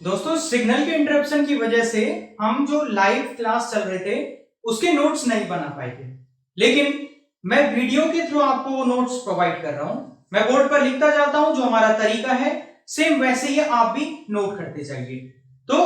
दोस्तों सिग्नल के इंटरप्शन की वजह से हम जो लाइव क्लास चल रहे थे उसके नोट्स नहीं बना पाए थे, लेकिन मैं वीडियो के थ्रू आपको वो नोट्स प्रोवाइड कर रहा हूं। मैं बोर्ड पर लिखता जाता हूं, जो हमारा तरीका है सेम वैसे ही आप भी नोट करते जाइए, तो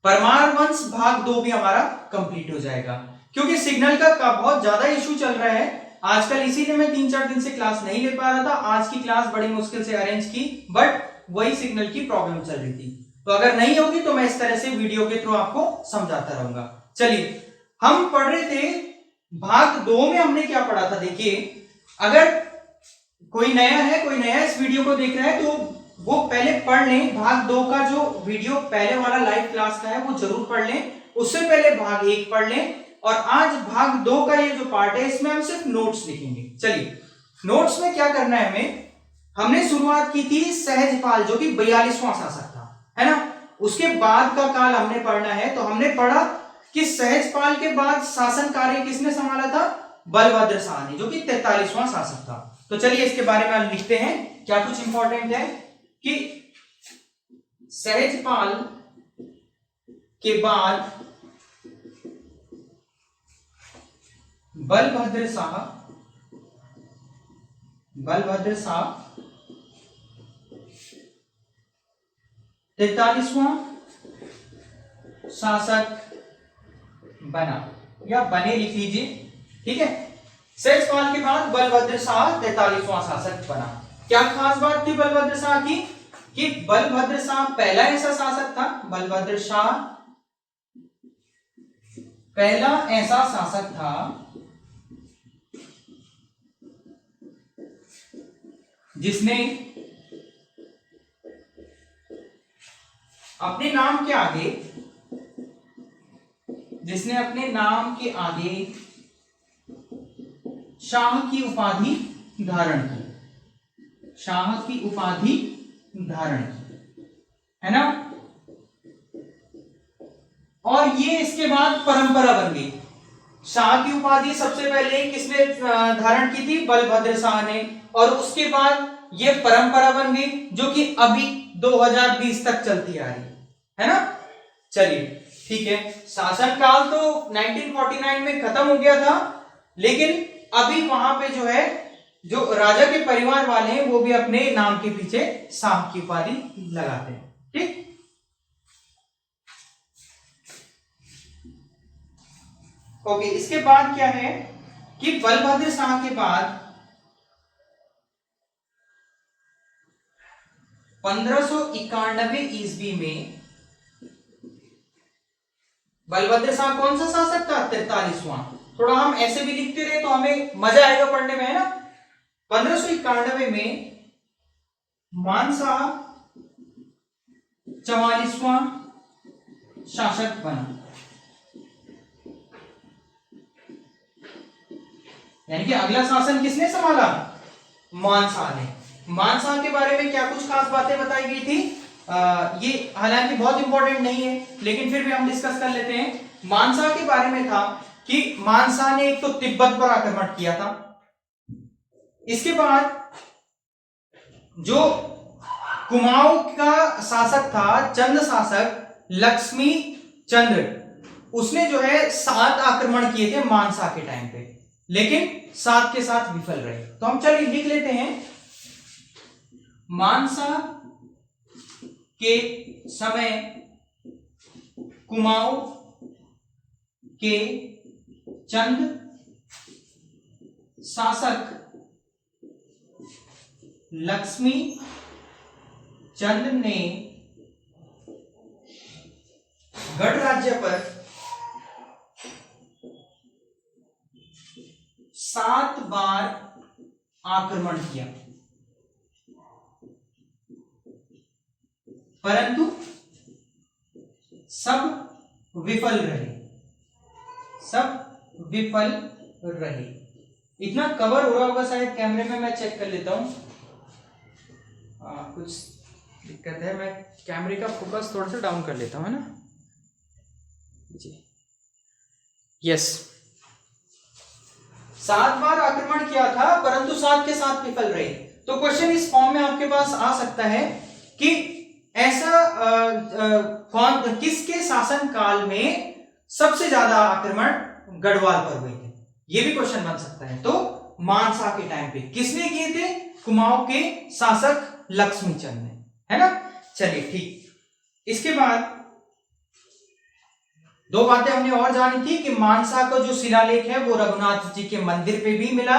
परमार वंश भाग 2 भी हमारा कंप्लीट हो जाएगा। क्योंकि सिग्नल का बहुत ज्यादा इशू चल रहा है आजकल, इसीलिए मैं 3-4 दिन से क्लास नहीं ले पा रहा था। आज की क्लास बड़ी मुश्किल से अरेंज की, बट वही सिग्नल की प्रॉब्लम चल रही थी। तो अगर नहीं होगी तो मैं इस तरह से वीडियो के थ्रू आपको समझाता रहूंगा। चलिए, हम पढ़ रहे थे भाग 2 में हमने क्या पढ़ा था। देखिए, अगर कोई नया इस वीडियो को देख रहा है तो वो पहले पढ़ लें। भाग 2 का जो वीडियो पहले वाला लाइव क्लास का है वो जरूर पढ़ लें, उससे पहले भाग 1 पढ़ लें। और आज भाग 2 का ये जो पार्ट है इसमें हम सिर्फ नोट्स लिखेंगे। चलिए, नोट्स में क्या करना है हमें, हमने शुरुआत की थी सहजपाल जो कि 42वां शासक था, है ना। उसके बाद का काल हमने पढ़ना है, तो हमने पढ़ा कि सहजपाल के बाद शासन कार्य किसने संभाला था, बलभद्र शाह ने, जो कि 43वां शासक था। तो चलिए इसके बारे में लिखते हैं। क्या कुछ इंपॉर्टेंट है कि सहजपाल के बाद बलभद्र शाह 43वां शासक बना, या बने लिख लीजिए, ठीक है। सहजपाल के बाद बलभद्र शाह 43वां शासक बना। क्या खास बात थी बलभद्र शाह की, कि बलभद्र शाह पहला ऐसा शासक था, बलभद्र शाह पहला ऐसा शासक था जिसने अपने नाम के आगे शाह की उपाधि धारण की, है ना। और ये इसके बाद परंपरा बन गई। शाह की उपाधि सबसे पहले किसने धारण की थी, बलभद्र शाह ने, और उसके बाद ये परंपरा बन गई जो कि अभी 2020 तक चलती आ रही है ना। चलिए ठीक है, शासन काल तो 1949 में खत्म हो गया था, लेकिन अभी वहां पे जो है, जो राजा के परिवार वाले हैं वो भी अपने नाम के पीछे शाह की उपाधि लगाते हैं, ठीक। ओके, इसके बाद क्या है कि बलभद्र शाह के बाद 1591 ईस्वी में बलभद्र शाह कौन सा शासक था, 43वां। थोड़ा हम ऐसे भी लिखते रहे तो हमें मजा आएगा पढ़ने में, है ना। 1591 में मानशाह 44वां शासक बना, यानी कि अगला शासन किसने संभाला, मानशाह ने। मानशाह के बारे में क्या कुछ खास बातें बताई गई थी, ये हालांकि बहुत इंपॉर्टेंट नहीं है, लेकिन फिर भी हम डिस्कस कर लेते हैं। मानशाह के बारे में था कि मानशाह ने एक तो तिब्बत पर आक्रमण किया था, इसके बाद जो कुमाऊं का शासक था, चंद शासक लक्ष्मी चंद्र, उसने जो है 7 आक्रमण किए थे मानशाह के टाइम पे, लेकिन 7 के साथ विफल रहे। तो हम चलिए लिख लेते हैं, मानशाह के समय कुमाऊं के चंद शासक लक्ष्मी चंद ने गढ़ राज्य पर 7 बार आक्रमण किया, परंतु सब विफल रहे। इतना कवर हो रहा होगा शायद कैमरे में, मैं चेक कर लेता हूं। कुछ दिक्कत है, मैं कैमरे का फोकस थोड़ा सा डाउन कर लेता हूं, है ना जी। यस, 7 बार आक्रमण किया था परंतु 7 के साथ विफल रहे। तो क्वेश्चन इस फॉर्म में आपके पास आ सकता है कि ऐसा कौन किसके शासन काल में सबसे ज्यादा आक्रमण गढ़वाल पर हुए थे, ये भी क्वेश्चन बन सकता है। तो मानसा के टाइम पे किसने किए थे? कुमाऊं के शासक लक्ष्मीचंद ने, है ना। चलिए ठीक। इसके बाद दो बातें हमने और जानी थी कि मानसा का जो शिलालेख है वो रघुनाथ जी के मंदिर पे भी मिला,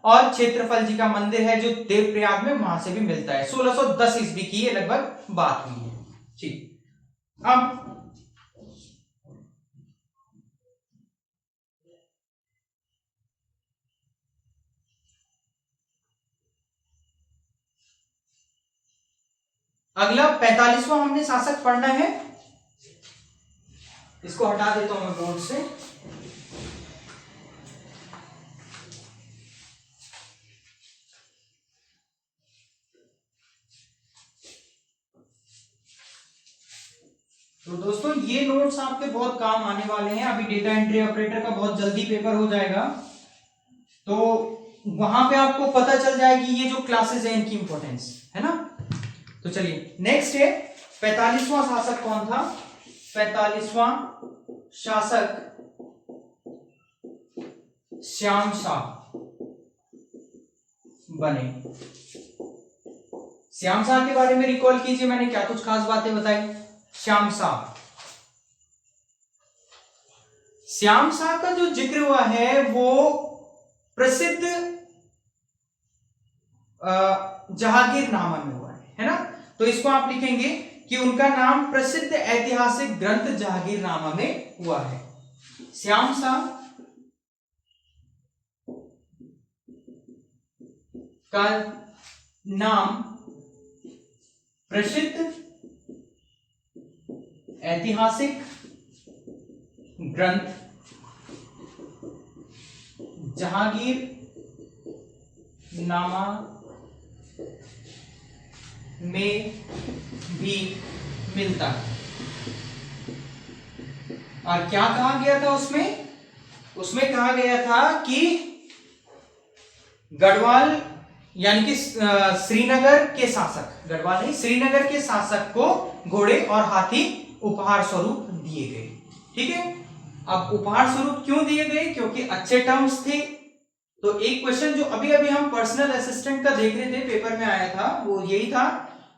और क्षेत्रफल जी का मंदिर है जो देवप्रयाग में, वहां से भी मिलता है। 1610 ईस्वी की ये लगभग बात हुई है। ठीक। अब अगला 45वां हमने शासक पढ़ना है। इसको हटा देता हूं मैं बोर्ड से। तो दोस्तों ये नोट्स आपके बहुत काम आने वाले हैं। अभी डेटा एंट्री ऑपरेटर का बहुत जल्दी पेपर हो जाएगा, तो वहां पे आपको पता चल जाएगी ये जो क्लासेस है इनकी इंपॉर्टेंस, है ना। तो चलिए नेक्स्ट है 45वां शासक कौन था? 45वां शासक श्याम शाह बने। श्याम शाह के बारे में रिकॉल कीजिए, मैंने क्या कुछ खास बातें बताई। श्याम शाह, श्याम शाह का जो जिक्र हुआ है वो प्रसिद्ध जहांगीरनामा में हुआ है ना। तो इसको आप लिखेंगे कि उनका नाम प्रसिद्ध ऐतिहासिक ग्रंथ जहांगीरनामा में हुआ है। श्याम शाह का नाम प्रसिद्ध ऐतिहासिक ग्रंथ जहांगीरनामा में भी मिलता है। और क्या कहा गया था उसमें? उसमें कहा गया था कि गढ़वाल यानी कि श्रीनगर के शासक, गढ़वाल नहीं श्रीनगर के शासक को घोड़े और हाथी उपहार स्वरूप दिए गए। ठीक है। अब उपहार स्वरूप क्यों दिए गए? क्योंकि अच्छे टर्म्स थे। तो एक क्वेश्चन जो अभी अभी हम पर्सनल असिस्टेंट का देख रहे थे, पेपर में आया था, वो यही था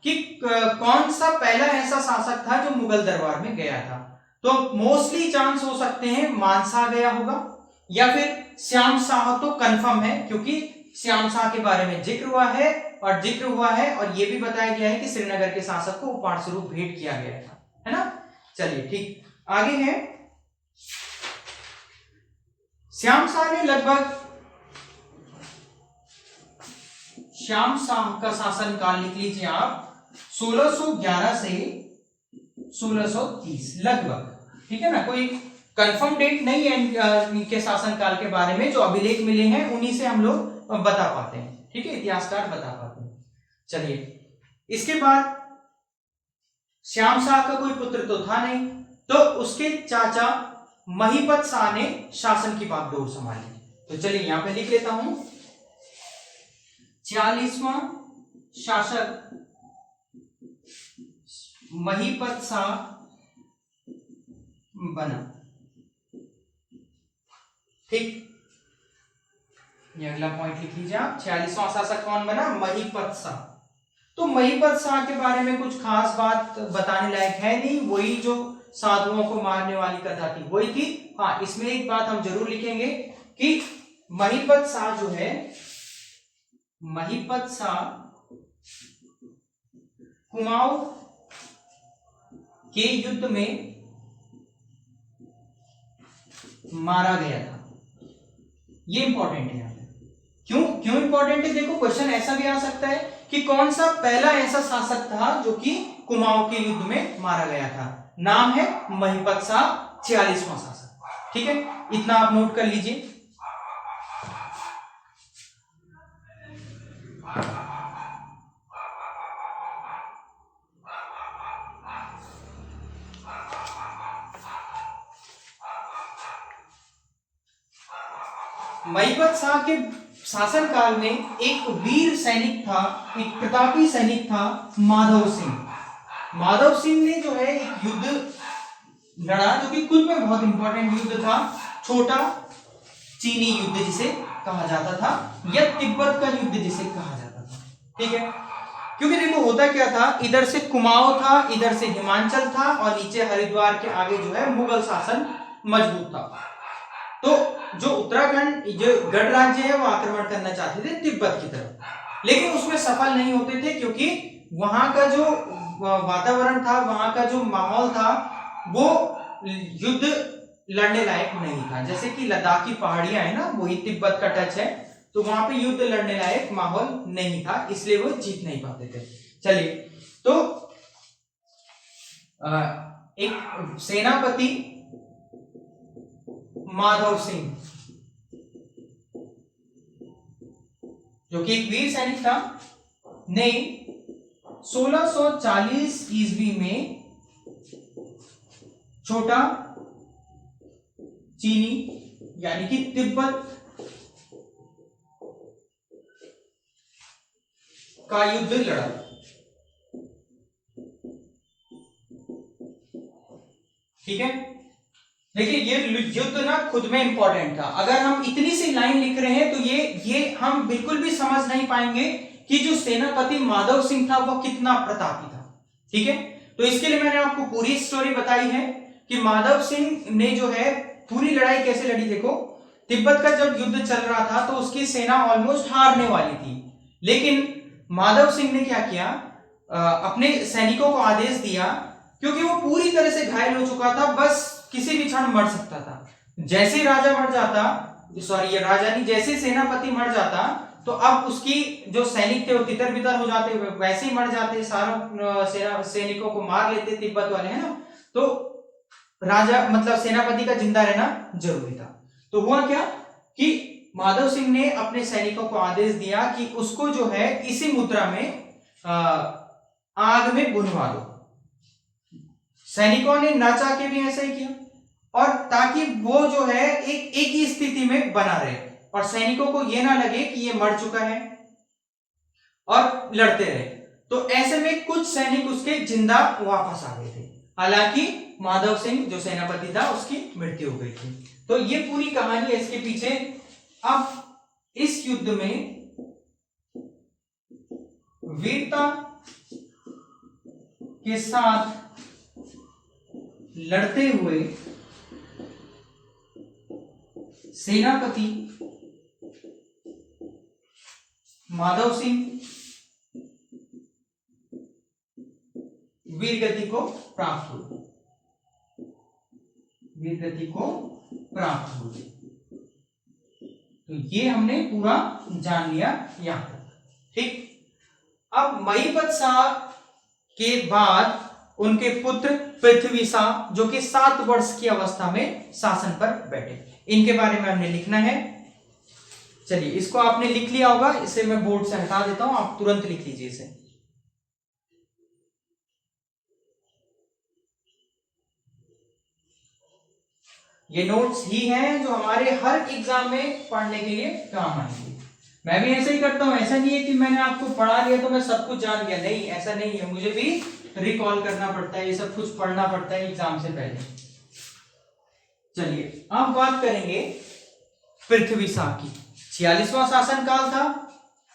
कि कौन सा पहला ऐसा शासक था जो मुगल दरबार में गया था। तो मोस्टली चांस हो सकते हैं मानसा गया होगा, या फिर श्याम शाह तो कंफर्म है क्योंकि श्याम शाह के बारे में जिक्र हुआ है, और ये भी बताया गया है कि श्रीनगर के शासक को उपहार स्वरूप भेंट किया गया था, है ना। चलिए ठीक, आगे है श्याम शाह ने लगभग, श्याम शाह का शासन काल लिख लीजिए आप 1611 से 1630 लगभग। ठीक है ना, कोई कंफर्म डेट नहीं है इनके शासन काल के बारे में, जो अभिलेख मिले हैं उन्हीं से हम लोग बता पाते हैं। ठीक है, इतिहासकार बता पाते हैं। चलिए इसके बाद श्याम शाह का कोई पुत्र तो था नहीं, तो उसके चाचा महीपत शाह ने शासन की बागडोर संभाली। तो चलिए यहां पे लिख लेता हूं 46वां शासक महीपत शाह बना। ठीक, ये अगला पॉइंट लिख लीजिए आप। 46वां शासक कौन बना? महीपत शाह। तो महीपत शाह के बारे में कुछ खास बात बताने लायक है नहीं, वही जो साधुओं को मारने वाली कथा थी वही थी। हाँ, इसमें एक बात हम जरूर लिखेंगे कि महीपत शाह जो है, महीपत शाह कुमाऊं के युद्ध में मारा गया था। ये इंपॉर्टेंट है। क्यों इंपॉर्टेंट है? देखो क्वेश्चन ऐसा भी आ सकता है कि कौन सा पहला ऐसा शासक था जो कि कुमाऊं के युद्ध में मारा गया था। नाम है महीपत शाह, 46वां शासक। ठीक है, इतना आप नोट कर लीजिए। महीपत शाह के शासन काल में एक वीर सैनिक था, एक प्रतापी सैनिक था, माधव सिंह। माधव सिंह ने जो है एक युद्ध लड़ा जो कि खुद में बहुत इंपॉर्टेंट युद्ध था, छोटा चीनी युद्ध जिसे कहा जाता था, या तिब्बत का युद्ध जिसे कहा जाता था। ठीक है, क्योंकि देखो होता क्या था, इधर से कुमाऊं था, इधर से हिमाचल था, और नीचे हरिद्वार के आगे जो है मुगल शासन मजबूत था। तो जो उत्तराखंड जो गढ़ राज्य है वो आक्रमण करना चाहते थे तिब्बत की तरफ, लेकिन उसमें सफल नहीं होते थे, क्योंकि वहां का जो वातावरण था, वहां का जो माहौल था, वो युद्ध लड़ने लायक नहीं था। जैसे कि लद्दाख की पहाड़ियां है ना, वही तिब्बत का टच है, तो वहां पे युद्ध लड़ने लायक माहौल नहीं था, इसलिए वो जीत नहीं पाते थे। चलिए, तो एक सेनापति माधव सिंह जो कि एक वीर सैनिक था, ने 1640 ईस्वी में छोटा चीनी यानी कि तिब्बत का युद्ध लड़ा। ठीक है, देखिए ये युद्ध ना खुद में इंपॉर्टेंट था। अगर हम इतनी सी लाइन लिख रहे हैं तो ये हम बिल्कुल भी समझ नहीं पाएंगे कि जो सेनापति माधव सिंह था वो कितना प्रतापी था। ठीक है, तो इसके लिए मैंने आपको पूरी स्टोरी बताई है कि माधव सिंह ने जो है पूरी लड़ाई कैसे लड़ी। देखो, तिब्बत का जब युद्ध चल रहा था तो उसकी सेना ऑलमोस्ट हारने वाली थी, लेकिन माधव सिंह ने क्या किया, अपने सैनिकों को आदेश दिया, क्योंकि वो पूरी तरह से घायल हो चुका था, बस किसी भी क्षण मर सकता था। जैसे राजा मर जाता, सॉरी ये राजा नहीं, जैसे सेनापति मर जाता तो अब उसकी जो सैनिक थे वो तितर बितर हो जाते, वैसे ही मर जाते, सारों सैनिकों को मार लेते तिब्बत वाले, है ना। तो राजा मतलब सेनापति का जिंदा रहना जरूरी था। तो हुआ क्या कि माधव सिंह ने अपने सैनिकों को आदेश दिया कि उसको जो है इसी मुद्रा में आग में भुनवा दो। सैनिकों ने ना चाह के भी ऐसा ही किया, और ताकि वो जो है एक ही स्थिति में बना रहे और सैनिकों को ये ना लगे कि ये मर चुका है, और लड़ते रहे। तो ऐसे में कुछ सैनिक उसके जिंदा वापस आ गए थे, हालांकि माधव सिंह जो सेनापति था उसकी मृत्यु हो गई थी। तो ये पूरी कहानी है इसके पीछे। अब इस युद्ध में वीरता के साथ लड़ते हुए सेनापति माधव सिंह वीरगति को प्राप्त हुए, वीरगति को प्राप्त हुए। तो ये हमने पूरा जान लिया यहां तक। ठीक, अब महिपत शाह के बाद उनके पुत्र पृथ्वी शाह जो कि 7 वर्ष की अवस्था में शासन पर बैठे, इनके बारे में हमने लिखना है। चलिए, इसको आपने लिख लिया होगा, इसे मैं बोर्ड से हटा देता हूं, आप तुरंत लिख लीजिए इसे। ये नोट्स ही हैं जो हमारे हर एग्जाम में पढ़ने के लिए काम आएंगे। मैं भी ऐसे ही करता हूं, ऐसा नहीं है कि मैंने आपको पढ़ा लिया तो मैं सब कुछ जान गया, नहीं, ऐसा नहीं है, मुझे भी रिकॉल करना पड़ता है, ये सब कुछ पढ़ना पड़ता है एग्जाम से पहले। चलिए, अब बात करेंगे पृथ्वी शाह की। 46वां शासन काल था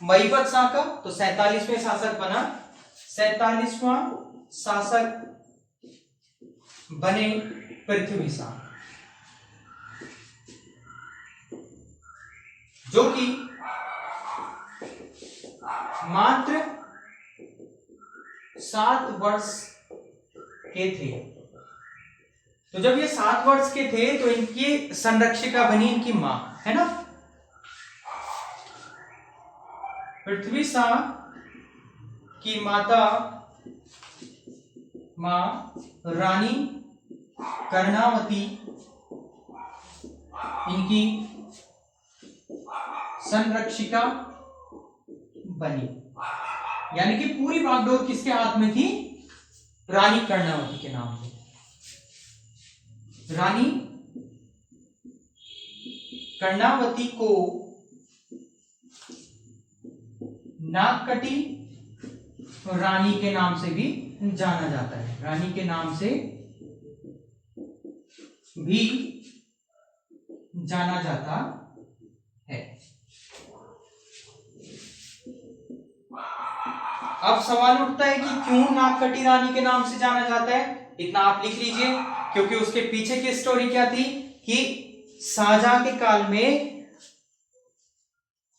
महिपत शाह का, तो 47वें शासक बना, 47वां शासक बने पृथ्वी शाह, जो कि मात्र 7 वर्ष के थे। तो जब ये 7 वर्ष के थे तो इनकी संरक्षिका बनी इनकी मां, है ना। पृथ्वी शाह की माता मां रानी कर्णावती इनकी संरक्षिका बनी, यानी कि पूरी बागडोर किसके हाथ में थी, रानी कर्णावती के नाम से। रानी कर्णावती को नागकटी रानी के नाम से भी जाना जाता है, रानी के नाम से भी जाना जाता है। अब सवाल उठता है कि क्यों नागकटी रानी के नाम से जाना जाता है, इतना आप लिख लीजिए, क्योंकि उसके पीछे की स्टोरी क्या थी कि शाहजहां के काल में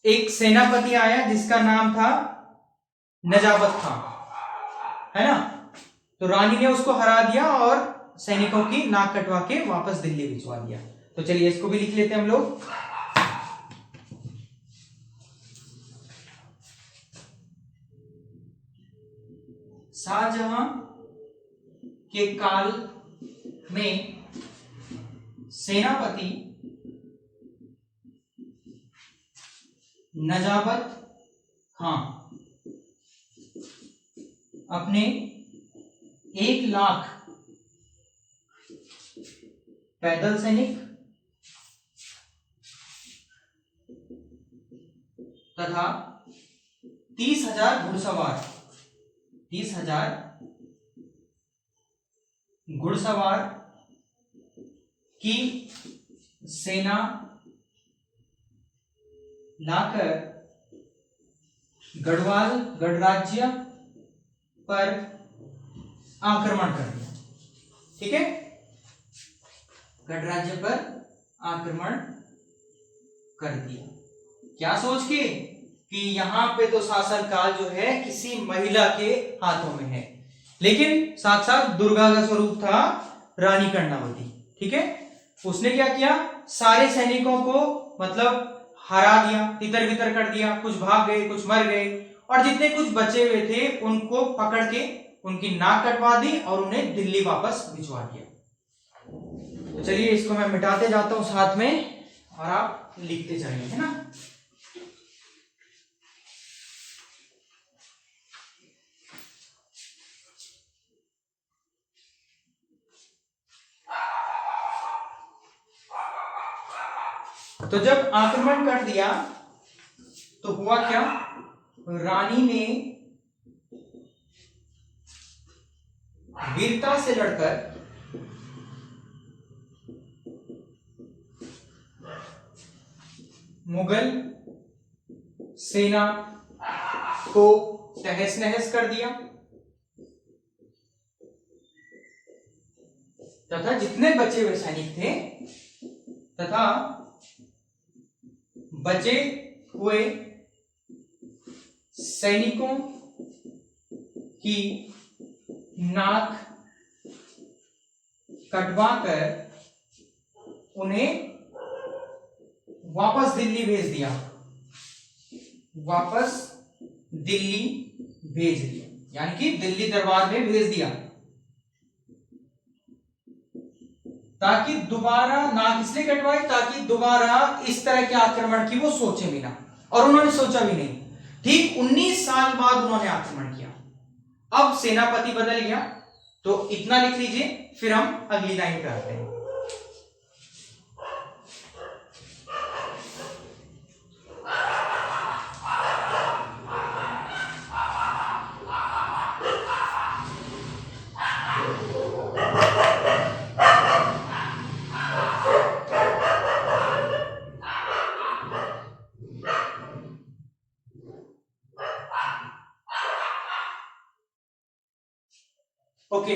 एक सेनापति आया जिसका नाम था नजाबत खां, है ना। तो रानी ने उसको हरा दिया और सैनिकों की नाक कटवा के वापस दिल्ली भिजवा दिया। तो चलिए इसको भी लिख लेते हैं हम लोग। शाहजहां के काल में सेनापति नजाबत खां अपने 1 लाख पैदल सैनिक तथा 30,000 घुड़सवार, 30,000 घुड़सवार की सेना लाकर गढ़वाल गणराज्य पर आक्रमण कर दिया। ठीक है, गणराज्य पर आक्रमण कर दिया। क्या सोच के कि यहां पे तो शासन काल जो है किसी महिला के हाथों में है, लेकिन साक्षात दुर्गा का स्वरूप था रानी कर्णावती। ठीक है, उसने क्या किया, सारे सैनिकों को मतलब हरा दिया, तितर बितर कर दिया, कुछ भाग गए, कुछ मर गए, और जितने कुछ बचे हुए थे उनको पकड़ के उनकी नाक कटवा दी और उन्हें दिल्ली वापस भिजवा दिया। तो चलिए इसको मैं मिटाते जाता हूं साथ में और आप लिखते जाइए, है ना। तो जब आक्रमण कर दिया तो हुआ क्या, रानी ने वीरता से लड़कर मुगल सेना को तहस नहस कर दिया तथा जितने बचे हुए सैनिक थे तथा बचे हुए सैनिकों की नाक कटवाकर उन्हें वापस दिल्ली भेज दिया, वापस दिल्ली भेज दिया, यानी कि दिल्ली दरबार में भेज दिया, ताकि दोबारा नाक इसलिए कटवाई ताकि दोबारा इस तरह के आक्रमण की वो सोचे भी ना, और उन्होंने सोचा भी नहीं। ठीक 19 साल बाद उन्होंने आक्रमण किया। अब सेनापति बदल गया, तो इतना लिख लीजिए, फिर हम अगली लाइन पे आते हैं। ओके,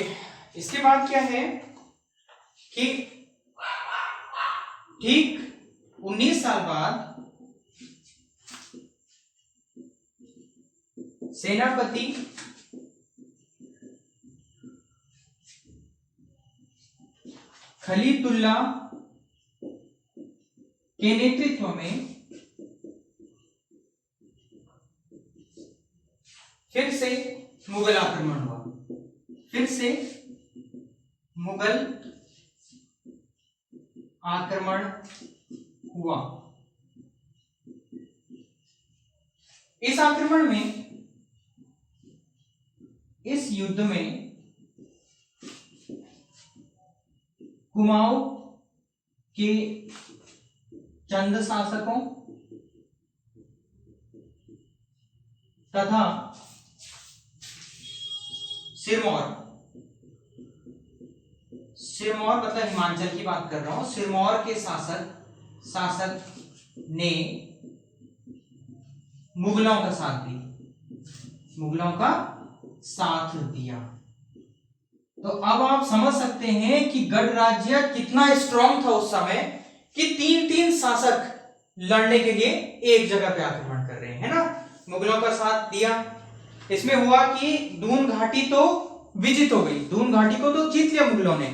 इसके बाद क्या है कि ठीक 19 साल बाद सेनापति खलीतुल्ला के नेतृत्व में फिर से मुगल आक्रमण हुआ, फिर से मुगल आक्रमण हुआ। इस आक्रमण में, इस युद्ध में कुमाऊं के चंद शासकों तथा सिरमौर, सिरमौर मतलब हिमाचल की बात कर रहा हूं, सिरमौर के शासक ने मुगलों का साथ दिया, मुगलों का साथ दिया। तो अब आप समझ सकते हैं कि गढ़ राज्य कितना स्ट्रांग था उस समय कि तीन तीन शासक लड़ने के लिए एक जगह पे आक्रमण कर रहे हैं, है ना। मुगलों का साथ दिया। इसमें हुआ कि दून घाटी तो विजित हो गई, दून घाटी को तो जीत लिया मुगलों ने,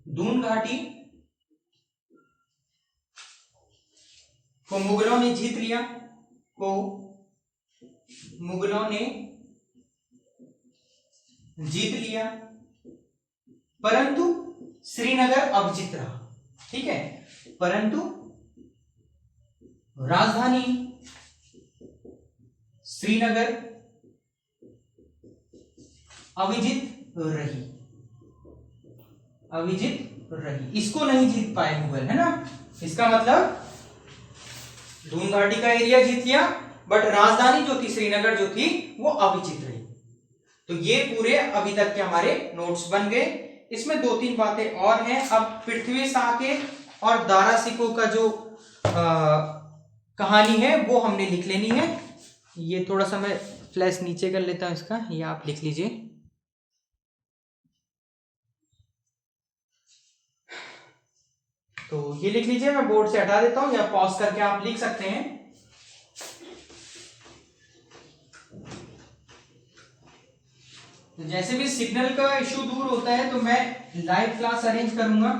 दून घाटी को मुगलों ने जीत लिया, को मुगलों ने जीत लिया, परंतु श्रीनगर अविजित रहा, ठीक है। परंतु राजधानी श्रीनगर अविजित रही, अविजित रही, इसको नहीं जीत पाए मुगल, है ना। इसका मतलब दून घाटी का एरिया जीत लिया, बट राजधानी जो थी श्रीनगर जो थी वो अविजित रही। तो ये पूरे अभी तक के हमारे नोट्स बन गए। इसमें दो तीन बातें और हैं। अब पृथ्वी शाह के और दारा सिकोह का जो कहानी है वो हमने लिख लेनी है। ये थोड़ा सा मैं फ्लैश नीचे कर लेता हूं इसका, ये आप लिख लीजिए। तो ये लिख लीजिए, मैं बोर्ड से हटा देता हूं या पॉज करके आप लिख सकते हैं। तो जैसे भी सिग्नल का इशू दूर होता है तो मैं लाइव क्लास अरेंज करूंगा।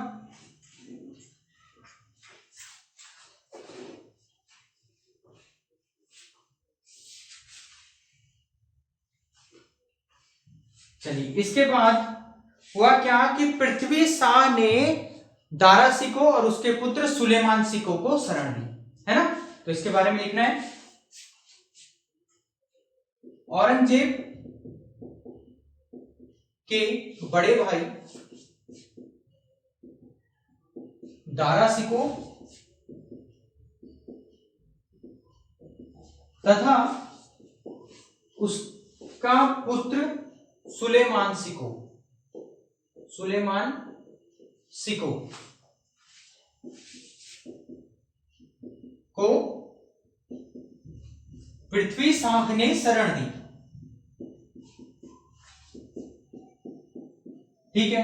चलिए, इसके बाद हुआ क्या कि पृथ्वी शाह ने दारा सिकोह और उसके पुत्र सुलेमान सिकोह को शरण दी, है ना। तो इसके बारे में लिखना है। औरंगजेब के बड़े भाई दारा सिकोह तथा उसका पुत्र सुलेमान सिकोह, सुलेमान सिकोह को पृथ्वी शाह ने शरण दी, ठीक है।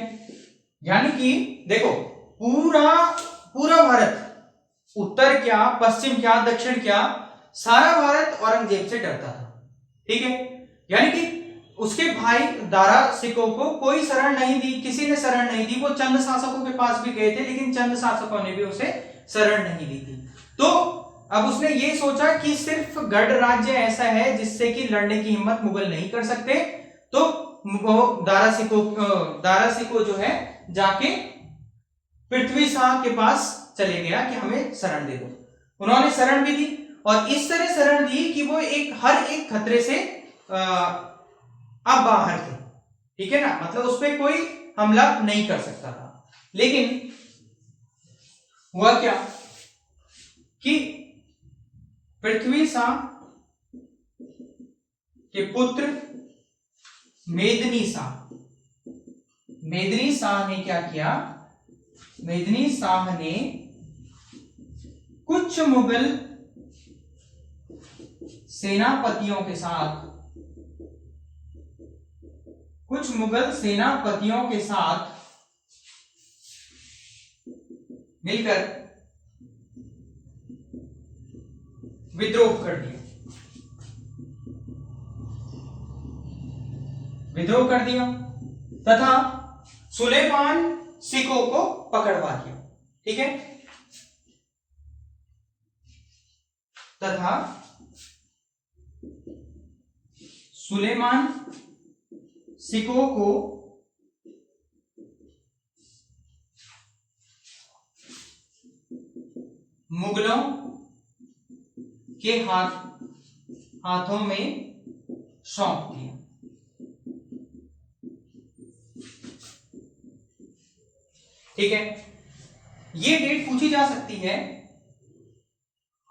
यानी कि देखो, पूरा पूरा भारत, उत्तर क्या पश्चिम क्या दक्षिण क्या, सारा भारत औरंगजेब से डरता था, ठीक है। यानी कि उसके भाई दारा सिकोह को कोई शरण नहीं दी, किसी ने शरण नहीं दी। वो चंद शासकों के पास भी गए थे, लेकिन चंद शासकों ने भी उसे शरण नहीं दी थी। तो अब उसने ये सोचा कि सिर्फ गढ़ राज्य ऐसा है जिससे कि लड़ने की हिम्मत मुगल नहीं कर सकते। तो वो दारा सिकोह जो है जाके पृथ्वी शाह के पास चले गया कि हमें शरण दे दो। उन्होंने शरण भी दी, और इस तरह शरण दी कि वो हर एक खतरे से अब बाहर थे, ठीक है ना। मतलब उस पर कोई हमला नहीं कर सकता था। लेकिन हुआ क्या कि पृथ्वी शाह के पुत्र मेदिनी शाह ने क्या किया, मेदिनी शाह ने कुछ मुगल सेनापतियों के साथ मिलकर विद्रोह कर दिया तथा सुलेमान सिकोह को पकड़वा दिया, ठीक है। तथा सुलेमान सिकोह को मुगलों के हाथों में सौंप दिया, ठीक है। ये डेट पूछी जा सकती है।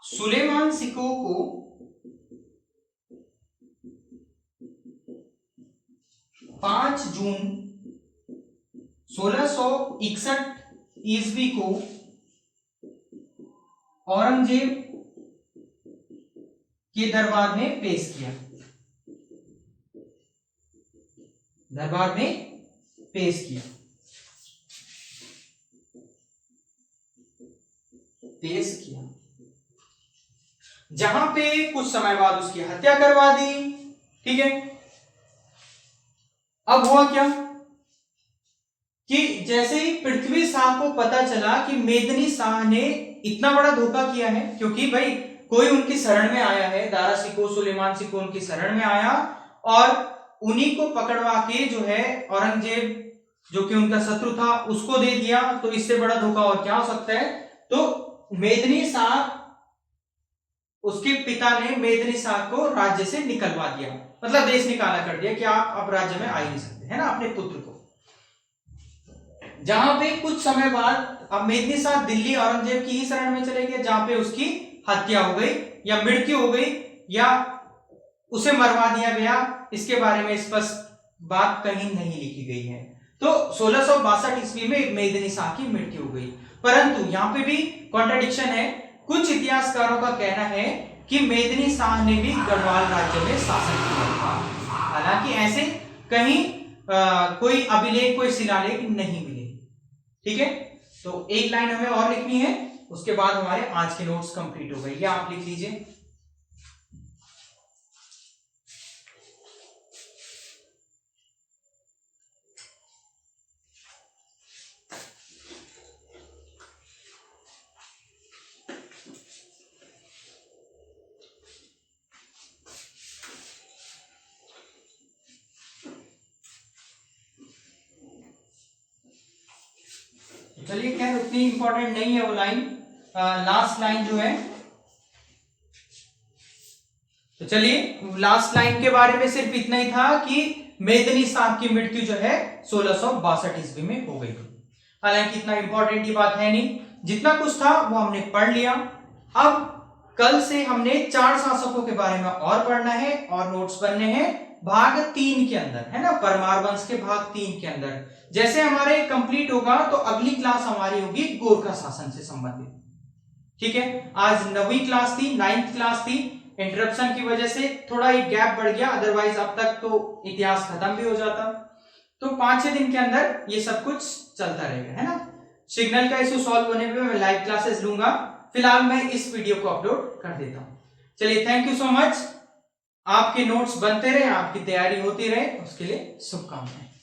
सुलेमान सिकोह को 5 जून 1661 ईस्वी को औरंगजेब के दरबार में पेश किया। दरबार में पेश किया, पेश किया, जहां पे कुछ समय बाद उसकी हत्या करवा दी। ठीक है, अब हुआ क्या कि जैसे ही पृथ्वी शाह को पता चला कि मेदिनी शाह ने इतना बड़ा धोखा किया है, क्योंकि भाई कोई उनकी शरण में आया है, दारा सिको सुलेमान सिको उनकी शरण में आया और उन्हीं को पकड़वा के जो है औरंगजेब जो कि उनका शत्रु था उसको दे दिया, तो इससे बड़ा धोखा और क्या हो सकता है। तो मेदिनी शाह, उसके पिता ने मेदिनी शाह को राज्य से निकलवा दिया, मतलब देश निकाला कर दिया कि आप अब राज्य में आ ही नहीं सकते, है ना, अपने पुत्र को। जहां पे कुछ समय बाद अब मेदिनी शाह दिल्ली औरंगजेब की ही शरण में चले गए, जहां पे उसकी हत्या हो गई या मृत्यु हो गई या उसे मरवा दिया गया, इसके बारे में स्पष्ट बात कहीं नहीं लिखी गई है। तो 1662 ईस्वी में मेदिनी शाह की मृत्यु हो गई, परंतु यहाँ पे भी कॉन्ट्रडिक्शन है। कुछ इतिहासकारों का कहना है कि मेदिनी शाह ने भी गढ़वाल राज्य में शासन किया था, हालांकि ऐसे कहीं कोई अभिलेख, कोई शिलालेख नहीं मिले। ठीक है, तो एक लाइन हमें और लिखनी है, उसके बाद हमारे आज के नोट्स कंप्लीट हो गए। ये आप लिख लीजिए। चलिए, खैर उतनी इंपॉर्टेंट नहीं है वो लाइन, लास्ट लाइन जो है। तो चलिए, लास्ट लाइन के बारे में सिर्फ इतना ही था कि मेदिनी शाह की मृत्यु जो है 1662 ईस्वी में हो गई। हालांकि इतना इंपॉर्टेंट ये बात है नहीं, जितना कुछ था वो हमने पढ़ लिया। अब कल से हमने 4 शासकों के बारे में और पढ़ना है और नोट्स बनने हैं भाग 3 के अंदर, है ना, परमार वंश के भाग 3 के अंदर। जैसे हमारे कंप्लीट होगा तो अगली क्लास हमारी होगी गोरखा शासन से संबंधित। ठीक है, आज 9वीं क्लास थी, 9th क्लास थी, इंटरप्शन की वजह से थोड़ा एक गैप बढ़ गया, अदरवाइज अब तक तो इतिहास खत्म भी हो जाता। तो 5-6 दिन के अंदर ये सब कुछ चलता रहेगा, है ना। सिग्नल का इशू सॉल्व होने पे मैं लाइव क्लासेस लूंगा, फिलहाल मैं इस वीडियो को अपलोड कर देता हूं। चलिए, थैंक यू सो मच। आपके नोट्स बनते रहे, आपकी तैयारी होती रहे, उसके लिए शुभकामनाएं।